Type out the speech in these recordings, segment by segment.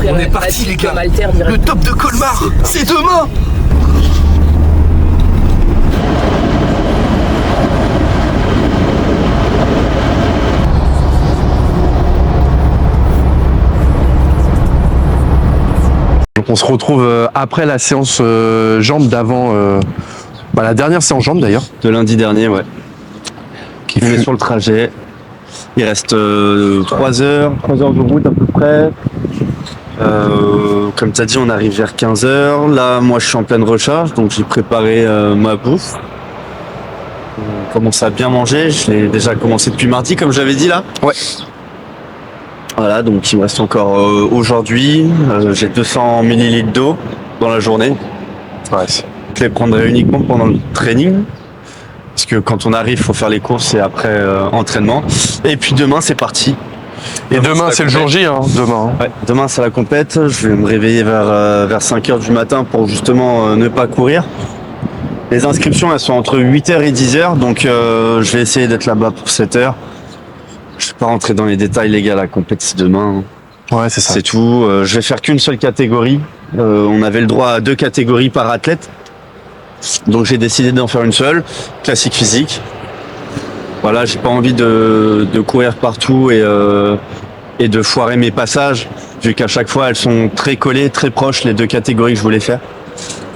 On est parti les gars. Le top de Colmar, c'est demain. Donc on se retrouve après la séance jambes d'avant, la dernière séance jambes d'ailleurs. De lundi dernier, ouais. On est sur le trajet. Il reste 3 heures de route à peu près. Comme tu as dit, on arrive vers 15 heures. Là, moi, je suis en pleine recharge, donc j'ai préparé ma bouffe. On commence à bien manger. Je l'ai déjà commencé depuis mardi, comme j'avais dit là. Ouais. Voilà, donc il me reste encore aujourd'hui. J'ai 200 ml d'eau dans la journée. Ouais. Je les prendrai uniquement pendant le training. Parce que quand on arrive, il faut faire les courses et après entraînement. Et puis demain, c'est parti. Et demain, c'est le jour J, hein, demain. Ouais, demain, c'est la compète. Je vais me réveiller vers 5h du matin pour justement ne pas courir. Les inscriptions, elles sont entre 8h et 10h. Donc, je vais essayer d'être là-bas pour 7h. Je vais pas rentrer dans les détails, les gars. La compète, c'est demain. Ouais, c'est ça. C'est tout. Je vais faire qu'une seule catégorie. On avait le droit à 2 catégories par athlète. Donc j'ai décidé d'en faire une seule, classique physique. Voilà, j'ai pas envie de courir partout et de foirer mes passages, vu qu'à chaque fois elles sont très collées, très proches, les 2 catégories que je voulais faire.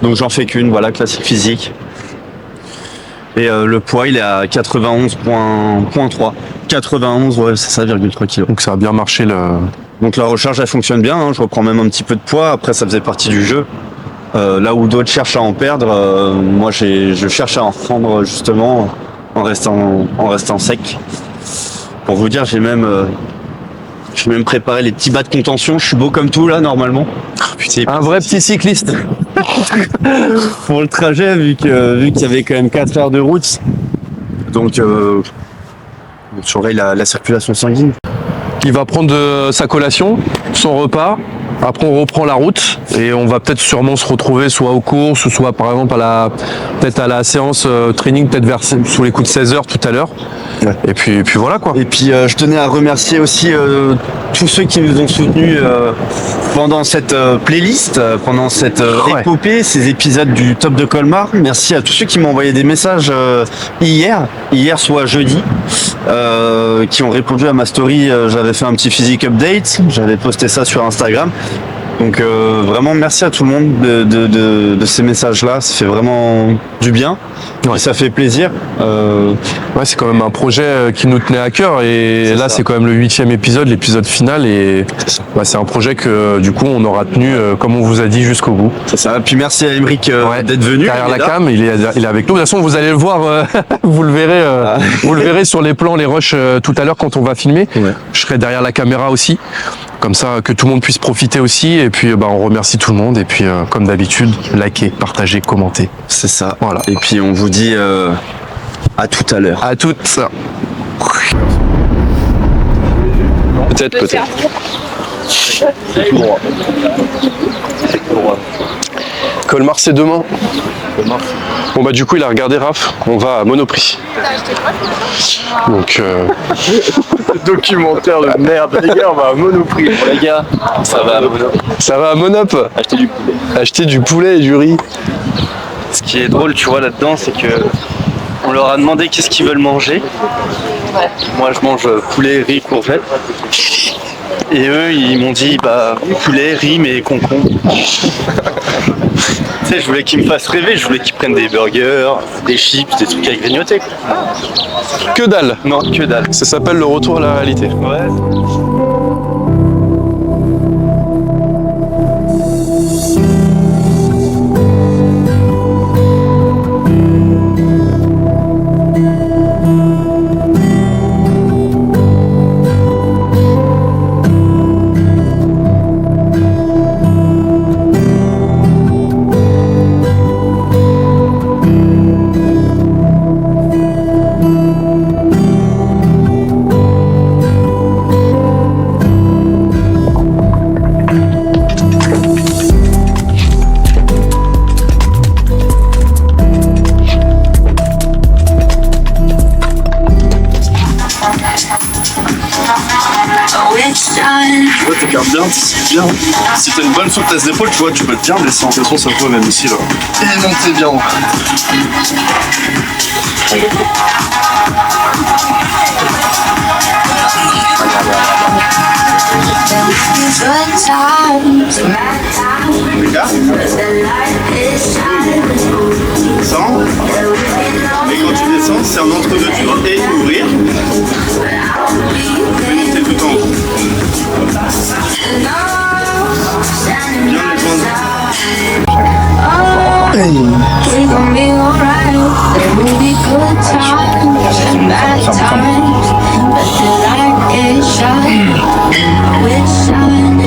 Donc j'en fais qu'une, voilà, classique physique. Et le poids il est à 91,3. 91, ouais, c'est ça, 0,3 kg. Donc ça a bien marché Donc la recharge elle fonctionne bien, hein. Je reprends même un petit peu de poids, après ça faisait partie du jeu. Là où d'autres cherchent à en perdre, moi je cherche à en reprendre justement en restant sec. Pour vous dire, j'ai même préparé les petits bas de contention. Je suis beau comme tout là normalement. Un vrai petit cycliste. Pour le trajet, vu qu'il y avait quand même 4 heures de route, donc on surveille la circulation sanguine. Il va prendre sa collation, son repas. Après, on reprend la route et on va peut-être sûrement se retrouver soit aux courses, soit par exemple peut-être à la séance training, peut-être sous les coups de 16h tout à l'heure. Ouais. Et puis voilà quoi. Et puis je tenais à remercier aussi tous ceux qui nous ont soutenus pendant cette playlist, pendant cette épopée, ces épisodes du Top de Colmar. Merci à tous ceux qui m'ont envoyé des messages hier soit jeudi, qui ont répondu à ma story. J'avais fait un petit physique update, j'avais posté ça sur Instagram. Donc vraiment merci à tout le monde de ces messages-là, ça fait vraiment du bien, et ça fait plaisir. Ouais, c'est quand même un projet qui nous tenait à cœur et là c'est quand même le 8e épisode, l'épisode final, et c'est un projet que du coup on aura tenu comme on vous a dit jusqu'au bout. C'est ça, puis merci à Aymeric d'être venu. Derrière la cam, il est avec nous. De toute façon vous allez le voir, vous le verrez sur les plans, les rushs tout à l'heure quand on va filmer. Ouais. Je serai derrière la caméra aussi. Comme ça que tout le monde puisse profiter aussi, et puis on remercie tout le monde, et puis comme d'habitude, likez, partagez, commentez. C'est ça. Voilà. Et puis on vous dit à tout à l'heure. À toutes. Peut-être. C'est tout droit. Colmar, c'est demain. Bon bah du coup il a regardé Raph, on va à Monoprix. Donc documentaire de merde, les gars, on va à Monoprix. Bon, les gars, ça va à Monop. Ça va à Monop. Acheter du poulet. Acheter du poulet et du riz. Ce qui est drôle, tu vois, là-dedans, c'est que on leur a demandé qu'est-ce qu'ils veulent manger. Ouais. Moi je mange poulet, riz, courgettes. Et eux ils m'ont dit poulet, riz mais concombre. Tu sais, je voulais qu'ils me fassent rêver, je voulais qu'ils prennent des burgers, des chips, des trucs à grignoter. Que dalle. Non, que dalle. Ça s'appelle le retour à la réalité. Ouais. bien. Si t'as une bonne souplesse d'épaule, tu vois, tu peux bien descendre. De toute façon, ça peut même ici, là. Et monter bien. Descends. Et quand tu descends, c'est un entre-deux. Tu dois ouvrir. Et monter tout en haut. Bien les We gon' be alright. There will be good times and bad times, but the light is shining. We're shining,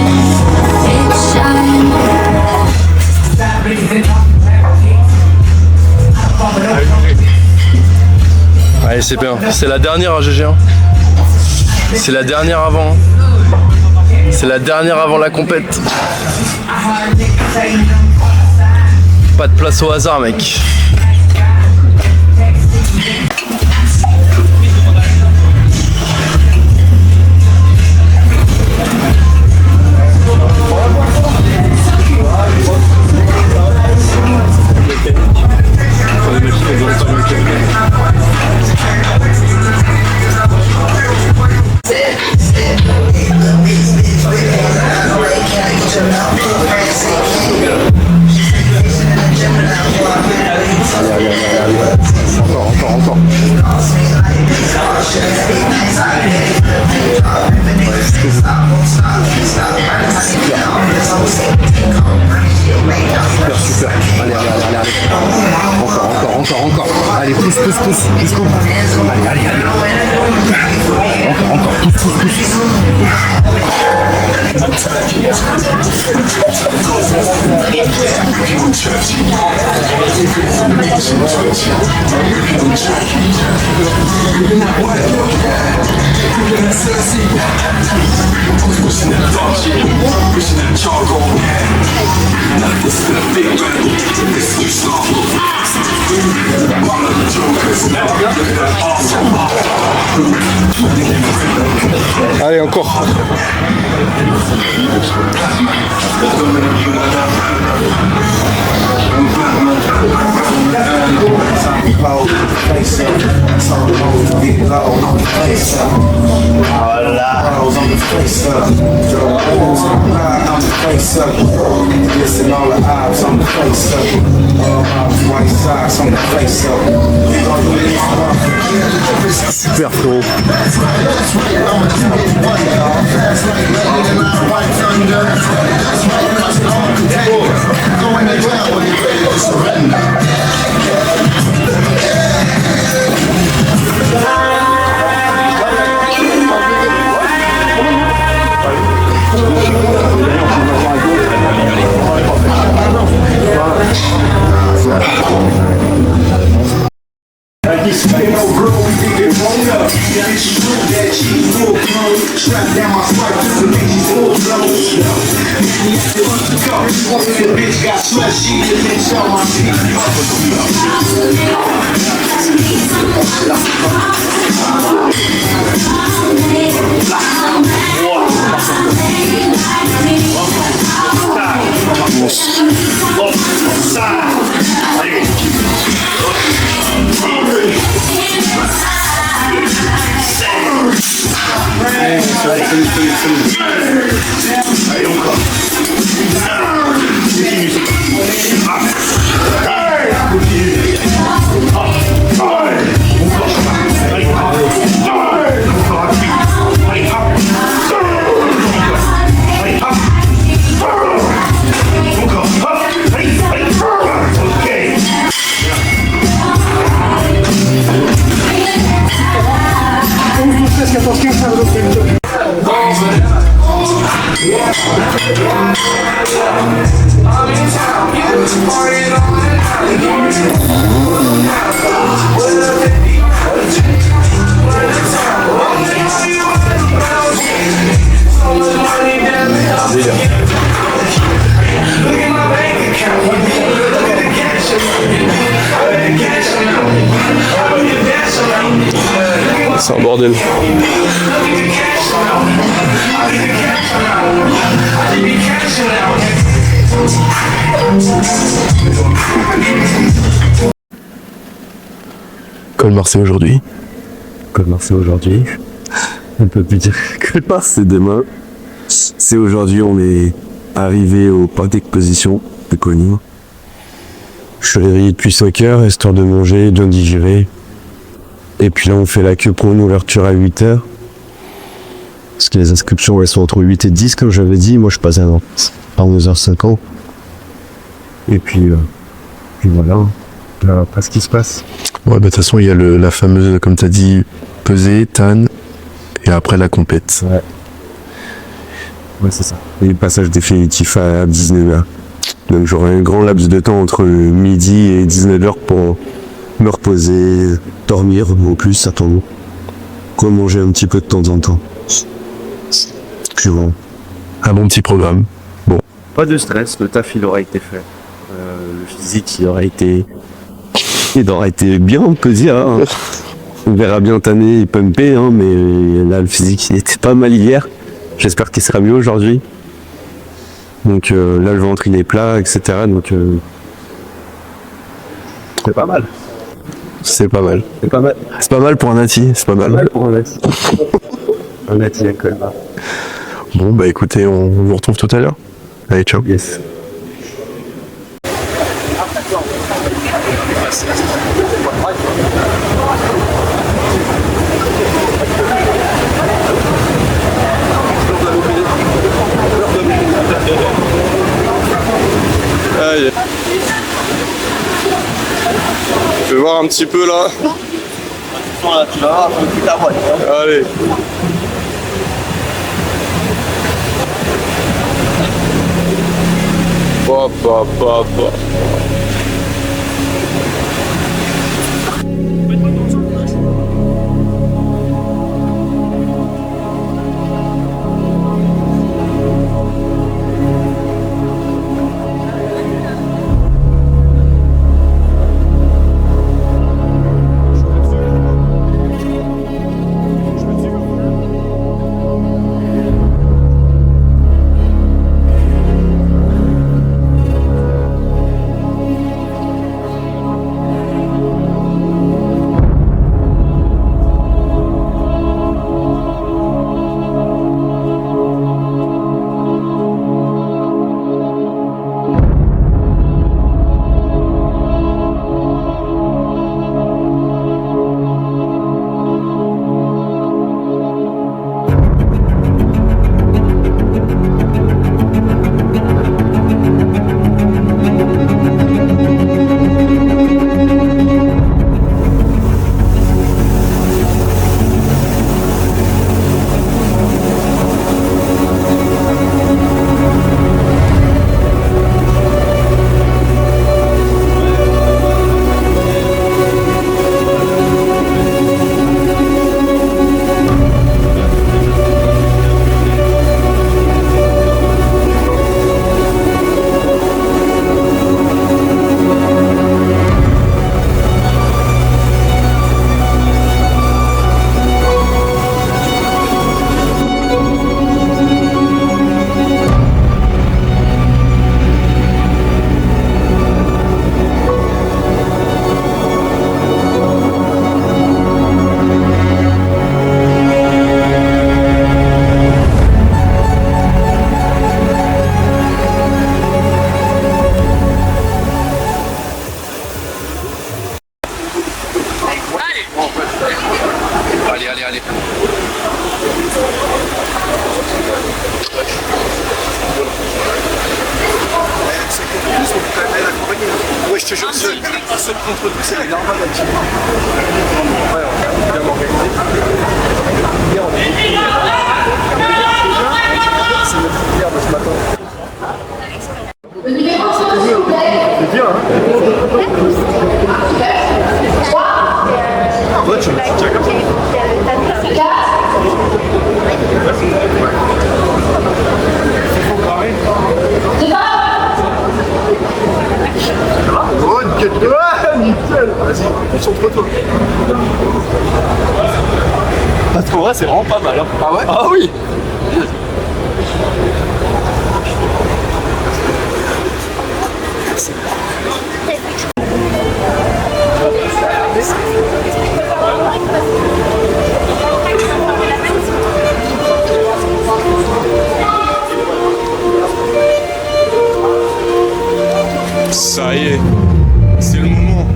it's shining. Allez, c'est bien. C'est la dernière à GG1. C'est la dernière avant. C'est la dernière avant la compète. Pas de place au hasard, mec. Encore. Super. Allez. Encore. Allez, pousse, jusqu'au bout. Allez. Encore. Pousse. Allez, encore. Super frérot. C'est un bordel. Colmar, c'est aujourd'hui. Colmar, c'est aujourd'hui. On peut plus dire que Colmar, c'est demain. C'est aujourd'hui, on est arrivé au parc d'exposition de Conines. Je suis réveillé depuis 5 heures, histoire de manger, bien digérer. Et puis là, on fait la queue pour une ouverture à 8 heures. Parce que les inscriptions, elles sont entre 8 et 10, comme j'avais dit. Moi, je passe à 11h50. Et puis voilà. Là, pas ce qui se passe. Ouais, bah de toute façon, il y a la fameuse, comme tu as dit, pesée, Tan, et après la compète. Ouais, c'est ça. Et le passage définitif à 19h. Donc j'aurai un grand laps de temps entre midi et 19h pour me reposer, dormir, au plus, attendre. Manger un petit peu de temps en temps. Puis bon. Un bon petit programme. Bon. Pas de stress, le taf il aura été fait. Le physique il aura été bien, on peut dire. Hein. On verra bien tanner et pumper, hein, mais là le physique il était pas mal hier. J'espère qu'il sera mieux aujourd'hui. Donc là le ventre il est plat, etc. Donc c'est pas mal. C'est pas mal. C'est pas mal. C'est pas mal pour un nati, c'est pas mal. C'est pas mal pour un nati. Un nati à Colmar. Bon bah écoutez, on vous retrouve tout à l'heure. Allez, ciao. Yes. Allez. Je vais voir un petit peu là. Tu vas voir, faut que ta boîte. Allez. Hop, hop, hop, hop. Ouais, je te jure, seul contre tous, c'est normal là-dessus. Ouais, on a bien organisé. Hier, on c'est notre hier de ce matin. C'est dur, hein? Ouais, tu me tiens comme ça. Oh, nickel! Vas-y, concentre-toi. Parce qu'en vrai, c'est vraiment pas mal. Hein. Ah ouais? Ah oui! Ça y est, c'est le moment.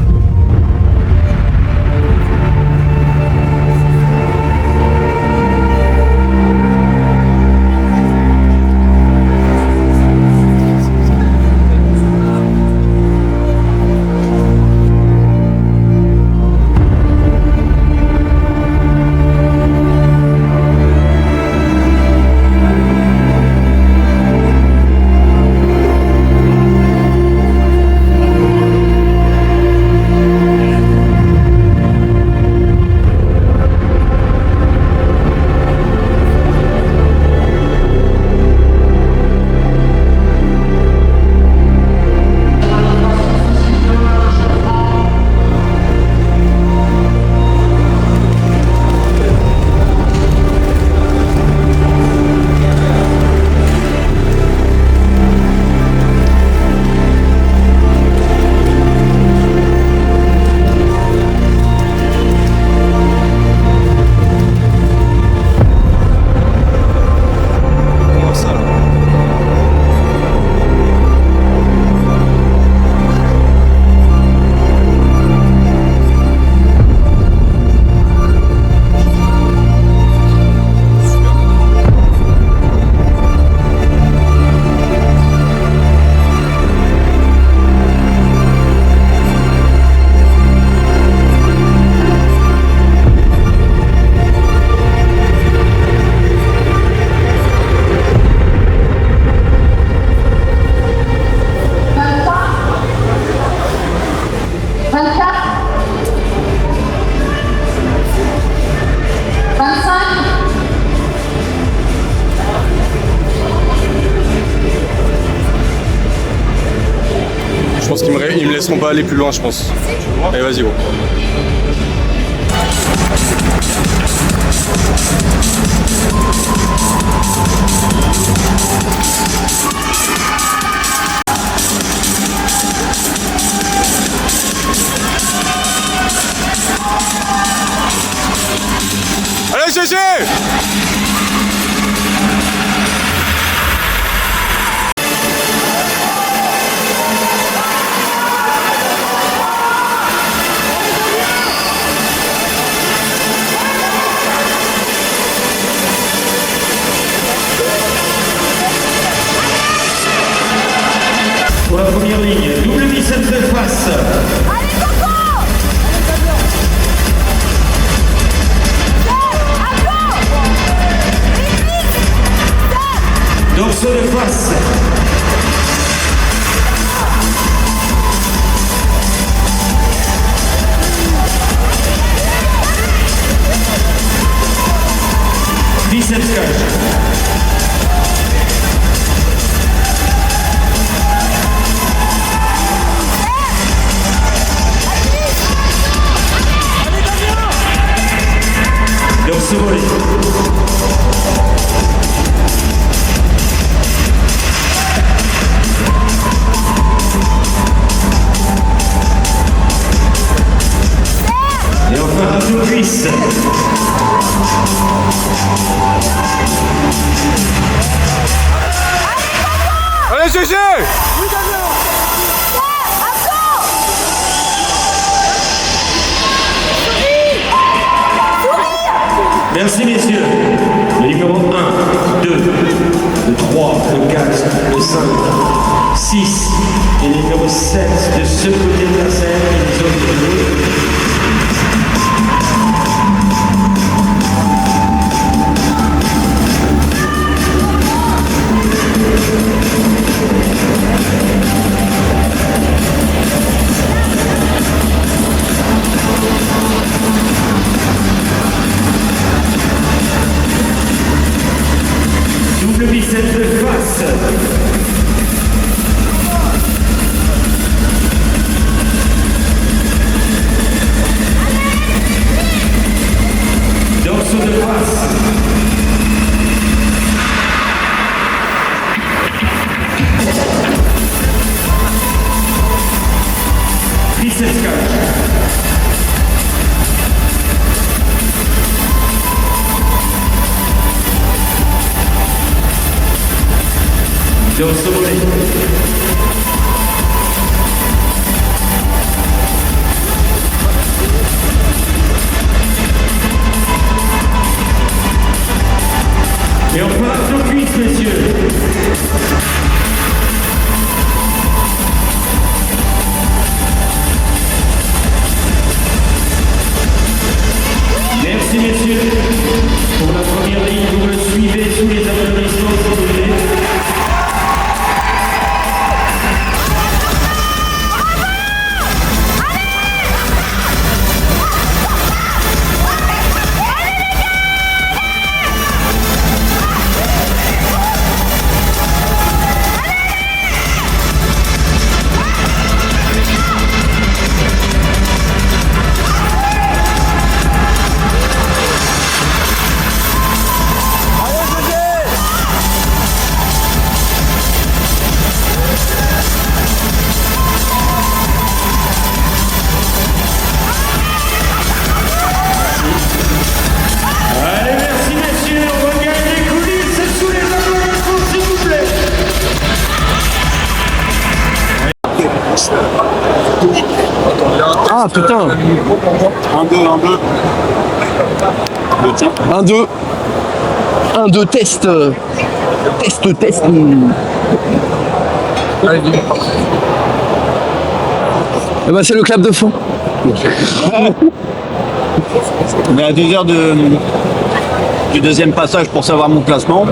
Je pense qu'ils me laisseront pas aller plus loin, je pense. Allez, vas-y, gros. Allez, GG! Pour la première ligne, double biceps de face. Allez, Coco! Dorsaux de face. Biceps cage. Dorsaux volés. Et enfin, un peu cuisse. Allez, GG! Merci messieurs. Le numéro 1, 2, le 3, le 4, le 5, 6 et le numéro 7 de ce côté de la scène et les autres de l'autre. Double biceps de face. Francesca. Dorsomole. Et on part sur cuisse, messieurs. Merci, messieurs. Pour la première ligne, vous me suivez sous les applaudissements, si vous voulez. Allez, merci messieurs, on regagne les coulisses sous les applaudissements, s'il vous plaît. Ah putain. 1-2. 1-2 test. Test. Eh ben, c'est le clap de fond. On est à 2 heures du deuxième passage pour savoir mon classement.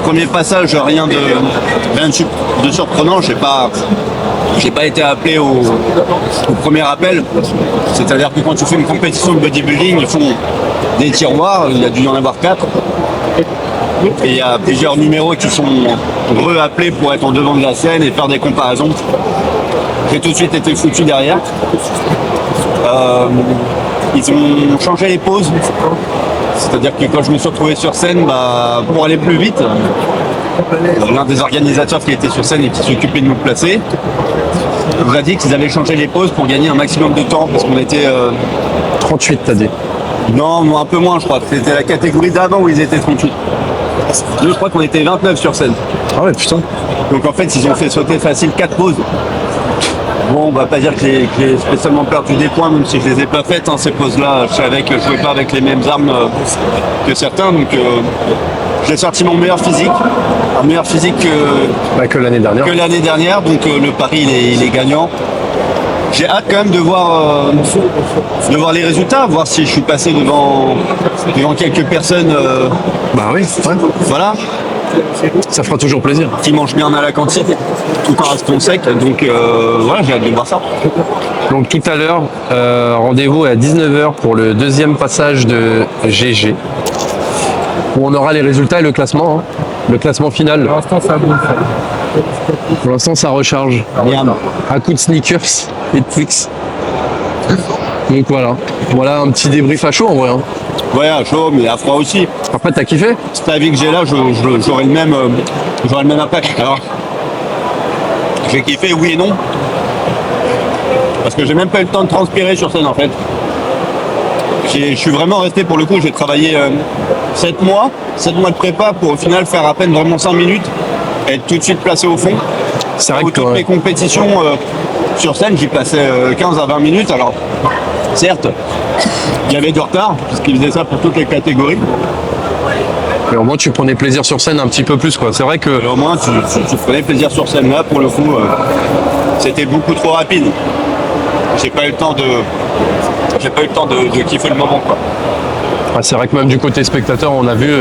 Premier passage, rien de surprenant. J'ai pas été appelé au premier appel. C'est-à-dire que quand tu fais une compétition de bodybuilding, ils font des tiroirs. Il y a dû y en avoir 4. Et il y a plusieurs numéros qui sont re-appelés pour être en devant de la scène et faire des comparaisons. J'ai tout de suite été foutu derrière. Ils ont changé les pauses. C'est-à-dire que quand je me suis retrouvé sur scène, pour aller plus vite, l'un des organisateurs qui était sur scène et qui s'occupait de nous placer nous a dit qu'ils avaient changé les pauses pour gagner un maximum de temps parce qu'on était 38 t'as dit. Non, un peu moins je crois. C'était la catégorie d'avant où ils étaient 38. Nous je crois qu'on était 29 sur scène. Ah ouais putain. Donc en fait ils ont fait sauter facile 4 pauses. Bon, on va pas dire que j'ai spécialement perdu des points, même si je les ai pas faites, ces pauses-là. Je savais que je jouais pas avec les mêmes armes que certains, donc j'ai sorti mon meilleur physique. Un meilleur physique Que l'année dernière. Donc le pari il est gagnant. J'ai hâte quand même de voir les résultats, voir si je suis passé devant quelques personnes. Bah oui, ouais. Voilà. Ça fera toujours plaisir. Qui mangent bien à la cantine, tout en restant sec. Donc voilà, j'ai hâte de voir ça. Donc tout à l'heure, rendez-vous à 19h pour le deuxième passage de GG. Où on aura les résultats et le classement. Le classement final. Pour l'instant, ça recharge. Miam. À coup de sneakers et de Twix. Donc voilà un petit débrief à chaud en vrai. Ouais, à chaud, mais à froid aussi. Après, t'as kiffé? Cette avis que j'ai là, j'aurai le même impact. Alors, j'ai kiffé, oui et non. Parce que j'ai même pas eu le temps de transpirer sur scène en fait. Je suis vraiment resté pour le coup, j'ai travaillé 7 mois de prépa pour au final faire à peine vraiment 5 minutes et être tout de suite placé au fond. C'est vrai que toutes mes compétitions sur scène, j'y passais 15 à 20 minutes. Alors, certes, il y avait du retard, puisqu'ils faisaient ça pour toutes les catégories. Mais au moins, tu prenais plaisir sur scène un petit peu plus, quoi. C'est vrai que. Et au moins, tu prenais plaisir sur scène. Là, pour le coup, c'était beaucoup trop rapide. J'ai pas eu le temps de kiffer le moment, quoi. C'est vrai que même du côté spectateur, on a vu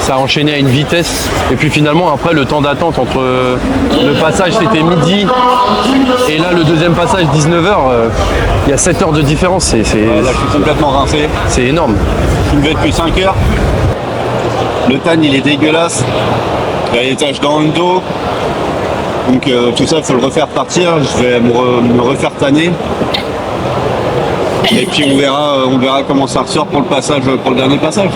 ça a enchaîné à une vitesse. Et puis finalement, après, le temps d'attente entre le passage, c'était midi. Et là, le deuxième passage, 19h. Il y a 7 heures de différence. Là, je suis complètement rincé. C'est énorme. Je me vais depuis 5 heures. Le tan, il est dégueulasse. Il y a des taches dans le dos. Donc tout ça, il faut le refaire partir. Je vais me refaire tanner. Et puis on verra comment ça ressort pour le dernier passage.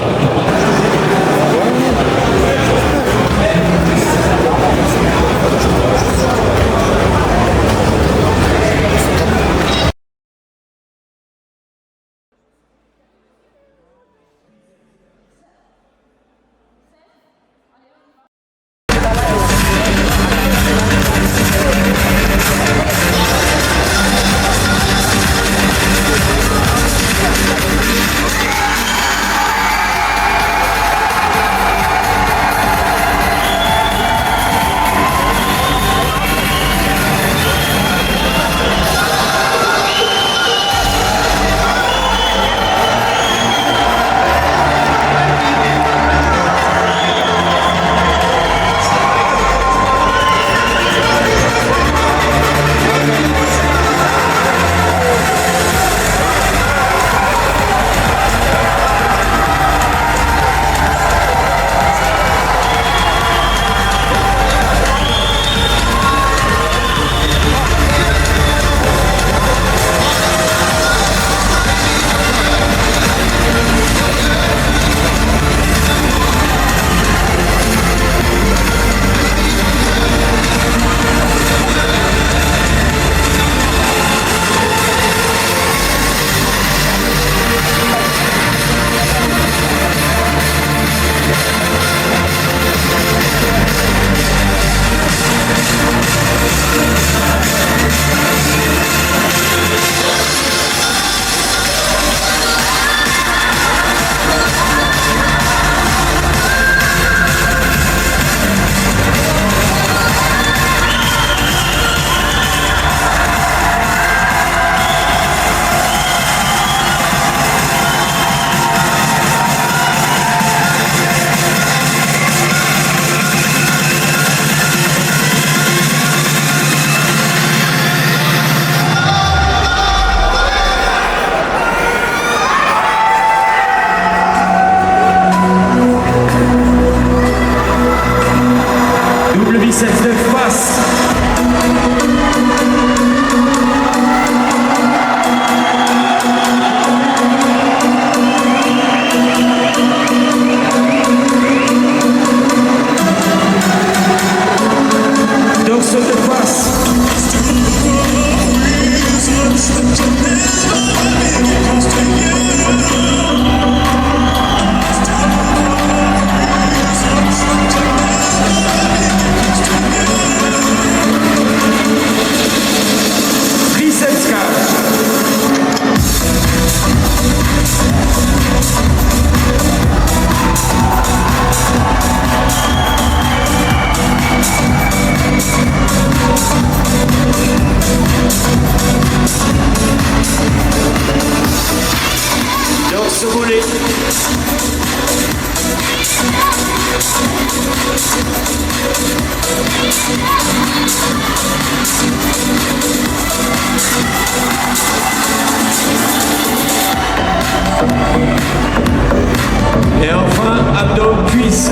Et enfin, abdos, cuisses.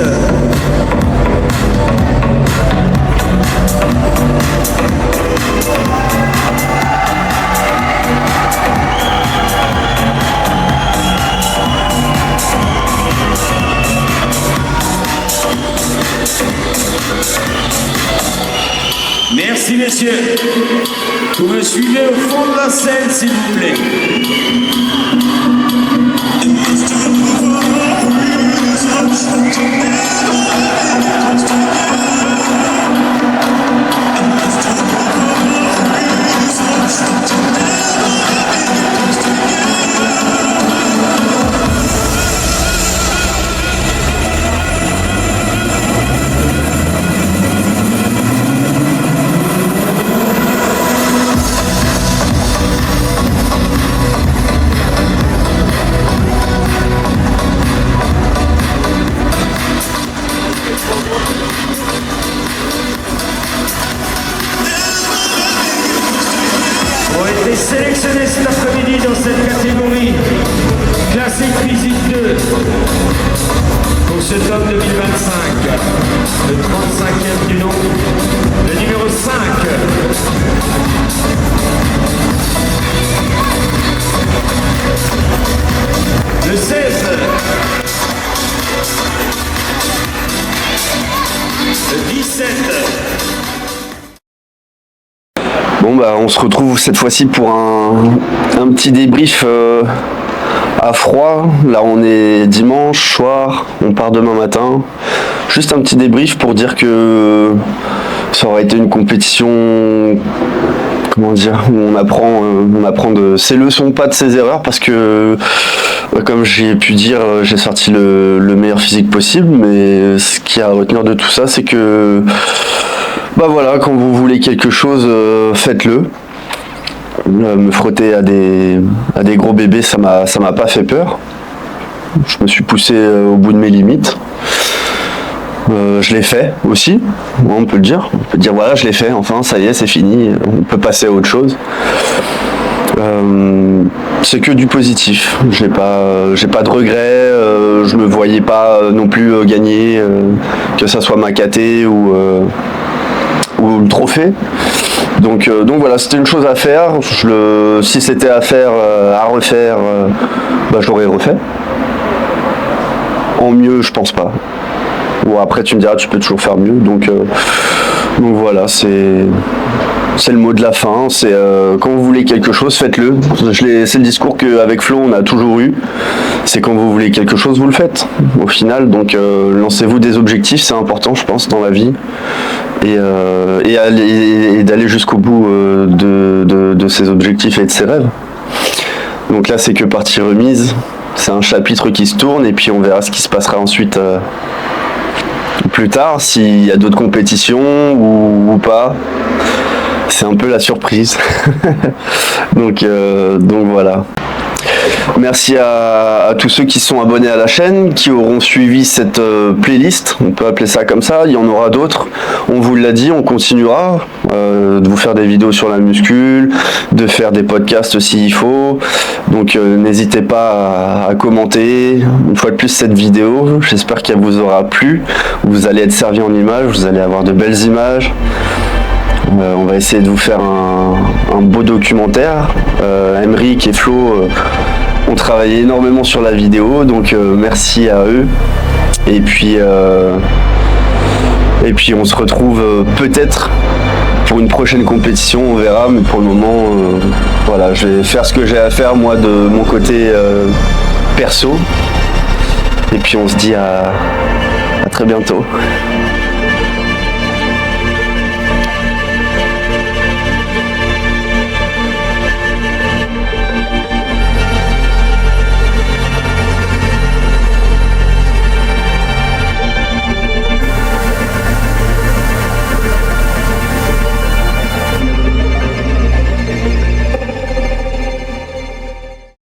Merci messieurs. Vous me suivez au fond de la scène s'il vous plaît. Ont été sélectionnés cet après-midi dans cette catégorie classique physique 2 pour ce top 2025, le 35e du nom, le numéro 5. Le 16. Le 17. Bon bah on se retrouve cette fois-ci pour un petit débrief à froid. Là on est dimanche soir, on part demain matin. Juste un petit débrief pour dire que ça aurait été une compétition, comment dire, où on apprend de ses leçons, pas de ses erreurs, parce que comme j'ai pu dire, j'ai sorti le meilleur physique possible, mais ce qu'il y a à retenir de tout ça, c'est que bah voilà, quand vous voulez quelque chose, faites-le. Me frotter à des gros bébés, ça m'a pas fait peur. Je me suis poussé au bout de mes limites. Je l'ai fait aussi, on peut le dire. On peut dire voilà, je l'ai fait, enfin ça y est, c'est fini, on peut passer à autre chose. C'est que du positif. J'ai pas de regrets. Je me voyais pas non plus gagner, que ça soit ma KT ou le trophée. Donc voilà, c'était une chose à faire. Si c'était à faire, à refaire, bah, je l'aurais refait. En mieux, je pense pas. Bon, après tu me diras, tu peux toujours faire mieux. Donc voilà, c'est le mot de la fin. C'est quand vous voulez quelque chose, faites-le. C'est le discours qu'avec Flo on a toujours eu. C'est quand vous voulez quelque chose, vous le faites. Au final, donc lancez-vous des objectifs, c'est important, je pense, dans la vie. Et d'aller jusqu'au bout de ses objectifs et de ses rêves. Donc là, c'est que partie remise. C'est un chapitre qui se tourne et puis on verra ce qui se passera ensuite plus tard, s'il y a d'autres compétitions ou pas. C'est un peu la surprise. donc voilà. Merci à tous ceux qui sont abonnés à la chaîne, qui auront suivi cette playlist, on peut appeler ça comme ça, il y en aura d'autres, on vous l'a dit, on continuera de vous faire des vidéos sur la muscule, de faire des podcasts s'il faut, donc n'hésitez pas à commenter, une fois de plus cette vidéo, j'espère qu'elle vous aura plu, vous allez être servi en images, vous allez avoir de belles images. On va essayer de vous faire un beau documentaire. Emeric et Flo ont travaillé énormément sur la vidéo, donc merci à eux. Et puis on se retrouve peut-être pour une prochaine compétition, on verra, mais pour le moment, voilà, je vais faire ce que j'ai à faire moi de mon côté perso. Et puis on se dit à très bientôt.